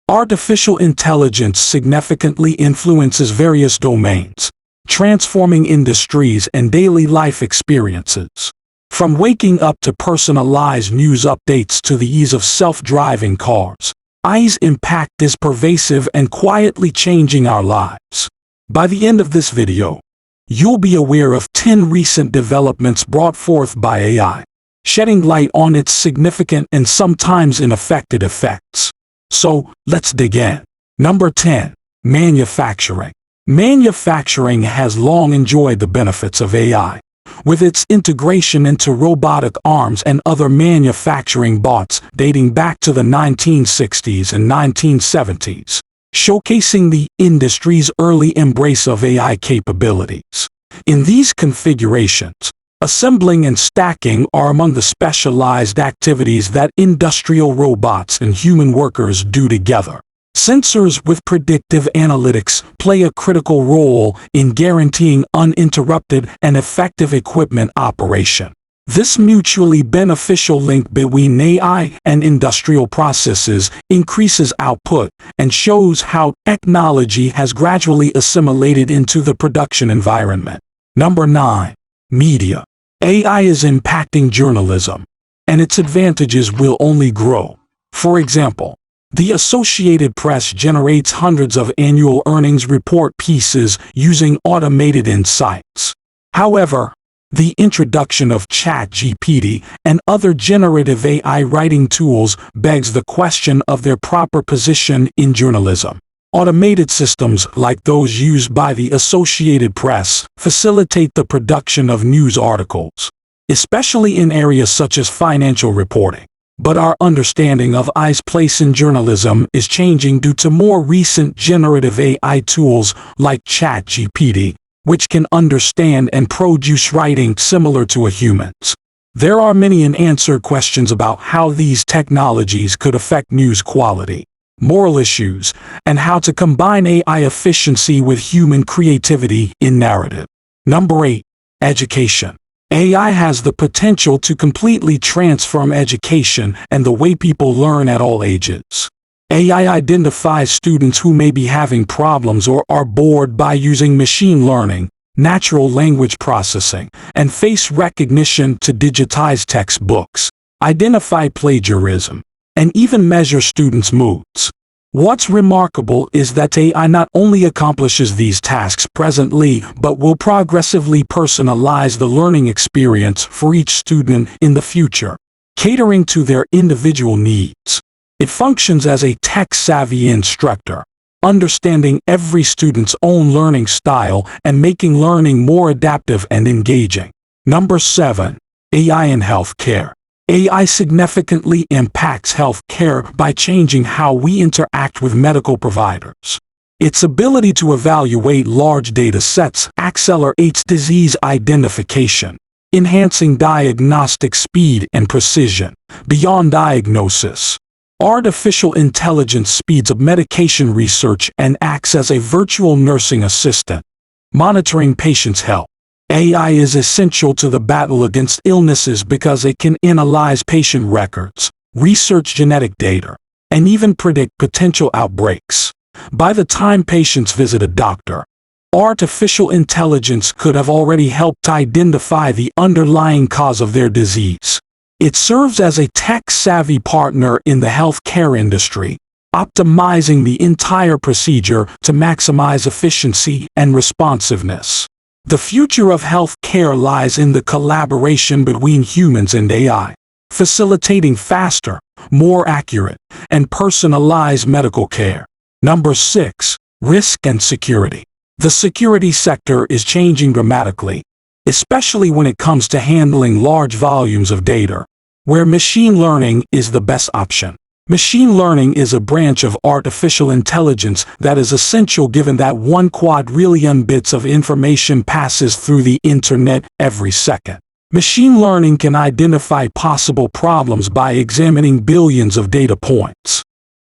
Artificial intelligence significantly influences various domains, transforming industries and daily life experiences. From waking up to personalized news updates to the ease of self-driving cars, AI's impact is pervasive and quietly changing our lives. By the end of this video, you'll be aware of 10 recent developments brought forth by AI, shedding light on its significant and sometimes ineffective effects. So, let's dig in. Number 10. Manufacturing. Manufacturing has long enjoyed the benefits of AI, with its integration into robotic arms and other manufacturing bots dating back to the 1960s and 1970s, showcasing the industry's early embrace of AI capabilities. In these configurations, assembling and stacking are among the specialized activities that industrial robots and human workers do together. Sensors with predictive analytics play a critical role in guaranteeing uninterrupted and effective equipment operation. This mutually beneficial link between AI and industrial processes increases output and shows how technology has gradually assimilated into the production environment. Number 9. Media. AI is impacting journalism, and its advantages will only grow. For example, the Associated Press generates hundreds of annual earnings report pieces using automated insights. However, the introduction of ChatGPT and other generative AI writing tools begs the question of their proper position in journalism. Automated systems like those used by the Associated Press facilitate the production of news articles, especially in areas such as financial reporting. But our understanding of AI's place in journalism is changing due to more recent generative AI tools like ChatGPT, which can understand and produce writing similar to a human's. There are many unanswered questions about how these technologies could affect news quality, moral issues, and how to combine AI efficiency with human creativity in narrative. Number 8. Education. AI has the potential to completely transform education and the way people learn at all ages. AI identifies students who may be having problems or are bored by using machine learning, natural language processing, and face recognition to digitize textbooks, identify plagiarism, and even measure students' moods. What's remarkable is that AI not only accomplishes these tasks presently, but will progressively personalize the learning experience for each student in the future, catering to their individual needs. It functions as a tech-savvy instructor, understanding every student's own learning style and making learning more adaptive and engaging. Number 7. AI in healthcare. AI significantly impacts healthcare by changing how we interact with medical providers. Its ability to evaluate large data sets accelerates disease identification, enhancing diagnostic speed and precision. Beyond diagnosis, artificial intelligence speeds up medication research and acts as a virtual nursing assistant, monitoring patients' health. AI is essential to the battle against illnesses because it can analyze patient records, research genetic data, and even predict potential outbreaks. By the time patients visit a doctor, artificial intelligence could have already helped identify the underlying cause of their disease. It serves as a tech-savvy partner in the healthcare industry, optimizing the entire procedure to maximize efficiency and responsiveness. The future of healthcare lies in the collaboration between humans and AI, facilitating faster, more accurate, and personalized medical care. Number 6. Risk and security. The security sector is changing dramatically, especially when it comes to handling large volumes of data, where machine learning is the best option. Machine learning is a branch of artificial intelligence that is essential given that 1 quadrillion bits of information passes through the internet every second. Machine learning can identify possible problems by examining billions of data points.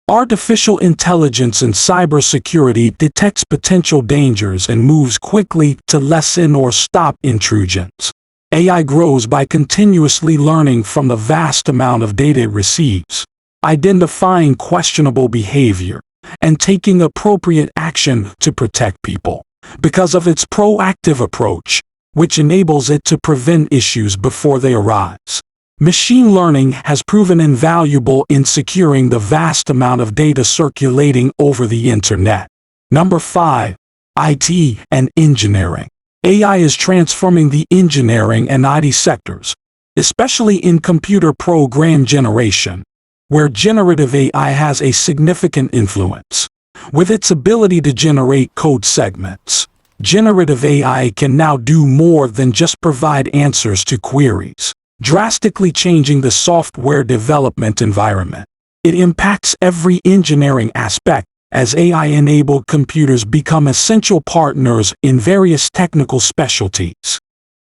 Artificial intelligence and cybersecurity detects potential dangers and moves quickly to lessen or stop intrusions. AI grows by continuously learning from the vast amount of data it receives, identifying questionable behavior, and taking appropriate action to protect people. Because of its proactive approach, which enables it to prevent issues before they arise. Machine learning has proven invaluable in securing the vast amount of data circulating over the internet. Number 5. IT and engineering. AI is transforming the engineering and IT sectors, especially in computer program generation, where generative AI has a significant influence. With its ability to generate code segments, generative AI can now do more than just provide answers to queries, drastically changing the software development environment. It impacts every engineering aspect, as AI-enabled computers become essential partners in various technical specialties.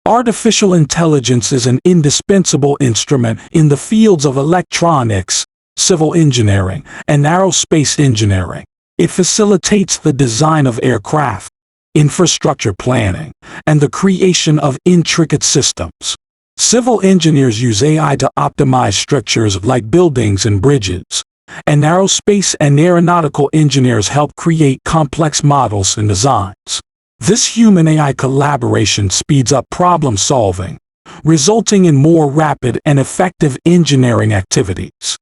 Artificial intelligence is an indispensable instrument in the fields of electronics, civil engineering, and aerospace engineering. It facilitates the design of aircraft, infrastructure planning, and the creation of intricate systems. Civil engineers use AI to optimize structures like buildings and bridges, and aerospace and aeronautical engineers help create complex models and designs. This human-AI collaboration speeds up problem solving, resulting in more rapid and effective engineering activities.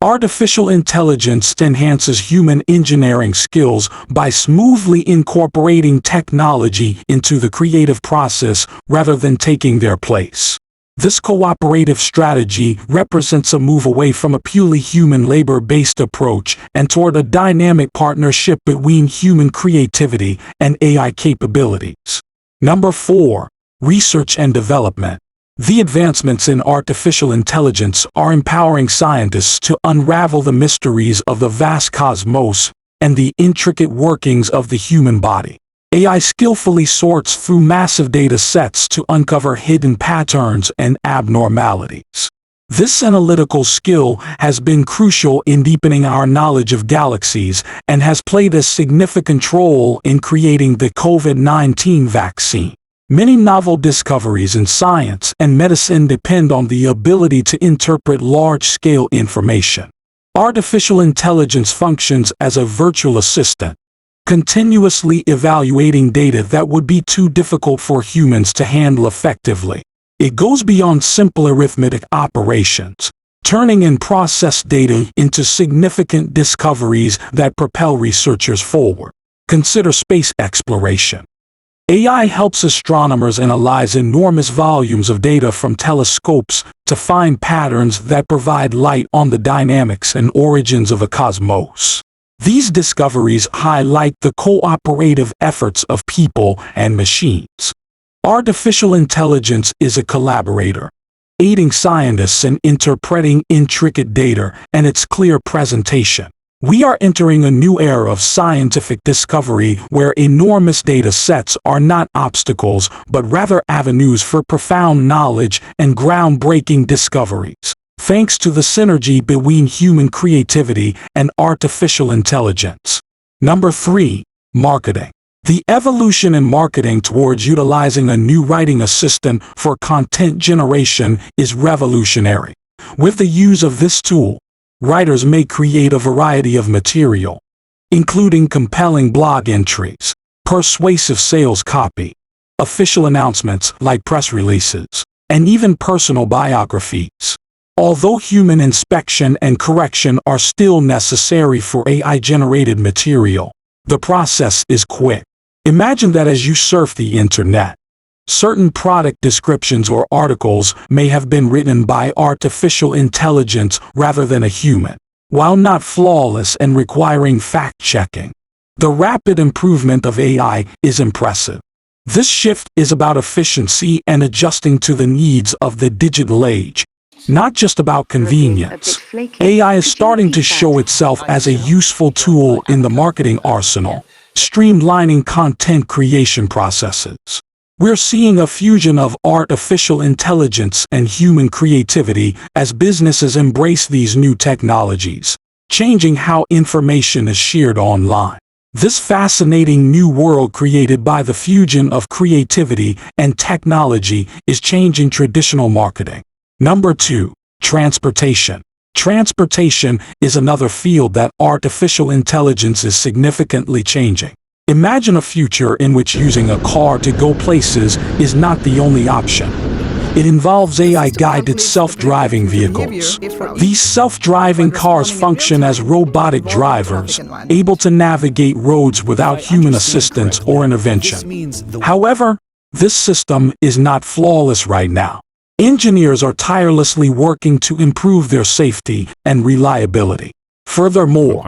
Artificial intelligence enhances human engineering skills by smoothly incorporating technology into the creative process rather than taking their place. This cooperative strategy represents a move away from a purely human labor-based approach and toward a dynamic partnership between human creativity and AI capabilities. Number 4. Research and development. The advancements in artificial intelligence are empowering scientists to unravel the mysteries of the vast cosmos and the intricate workings of the human body. AI skillfully sorts through massive data sets to uncover hidden patterns and abnormalities. This analytical skill has been crucial in deepening our knowledge of galaxies and has played a significant role in creating the COVID-19 vaccine. Many novel discoveries in science and medicine depend on the ability to interpret large-scale information. Artificial intelligence functions as a virtual assistant, continuously evaluating data that would be too difficult for humans to handle effectively. It goes beyond simple arithmetic operations, turning in-process data into significant discoveries that propel researchers forward. Consider space exploration. AI helps astronomers analyze enormous volumes of data from telescopes to find patterns that provide light on the dynamics and origins of the cosmos. These discoveries highlight the cooperative efforts of people and machines. Artificial intelligence is a collaborator, aiding scientists in interpreting intricate data and its clear presentation. We are entering a new era of scientific discovery where enormous data sets are not obstacles but rather avenues for profound knowledge and groundbreaking discoveries, thanks to the synergy between human creativity and artificial intelligence. Number 3. Marketing. The evolution in marketing towards utilizing a new writing assistant for content generation is revolutionary. With the use of this tool, writers may create a variety of material, including compelling blog entries, persuasive sales copy, official announcements like press releases, and even personal biographies. Although human inspection and correction are still necessary for AI-generated material, the process is quick. Imagine that as you surf the internet, certain product descriptions or articles may have been written by artificial intelligence rather than a human. While not flawless and requiring fact-checking, the rapid improvement of AI is impressive. This shift is about efficiency and adjusting to the needs of the digital age, not just about convenience. AI is starting to show itself as a useful tool in the marketing arsenal, streamlining content creation processes. We're seeing a fusion of artificial intelligence and human creativity as businesses embrace these new technologies, changing how information is shared online. This fascinating new world created by the fusion of creativity and technology is changing traditional marketing. Number 2. Transportation. Transportation is another field that artificial intelligence is significantly changing. Imagine a future in which using a car to go places is not the only option. It involves AI-guided self-driving vehicles. These self-driving cars function as robotic drivers, able to navigate roads without human assistance or intervention. However, this system is not flawless right now. Engineers are tirelessly working to improve their safety and reliability. Furthermore,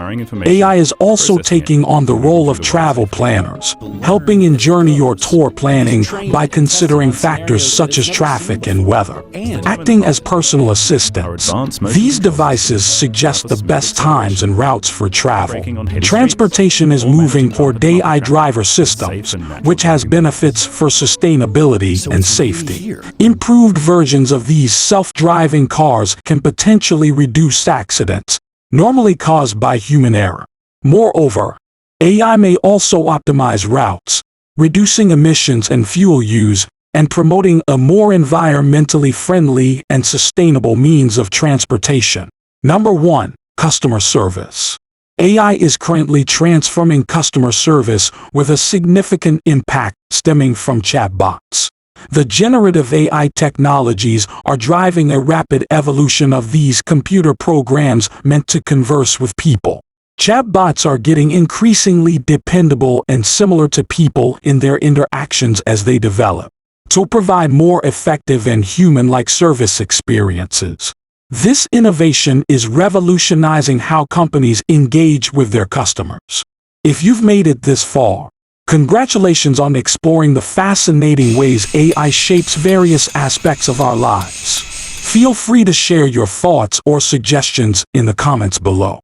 AI is also taking on the role of travel planners, helping in journey or tour planning by considering factors such as traffic and weather. Acting as personal assistants, these devices suggest the best times and routes for travel. Transportation is moving toward AI driver systems, which has benefits for sustainability and safety. Improved versions of these self-driving cars can potentially reduce accidents, normally caused by human error. Moreover, AI may also optimize routes, reducing emissions and fuel use, and promoting a more environmentally friendly and sustainable means of transportation. Number 1. Customer service. AI is currently transforming customer service with a significant impact stemming from chatbots. The generative AI technologies are driving a rapid evolution of these computer programs meant to converse with people. Chatbots are getting increasingly dependable and similar to people in their interactions as they develop, to provide more effective and human-like service experiences. This innovation is revolutionizing how companies engage with their customers. If you've made it this far, congratulations on exploring the fascinating ways AI shapes various aspects of our lives. Feel free to share your thoughts or suggestions in the comments below.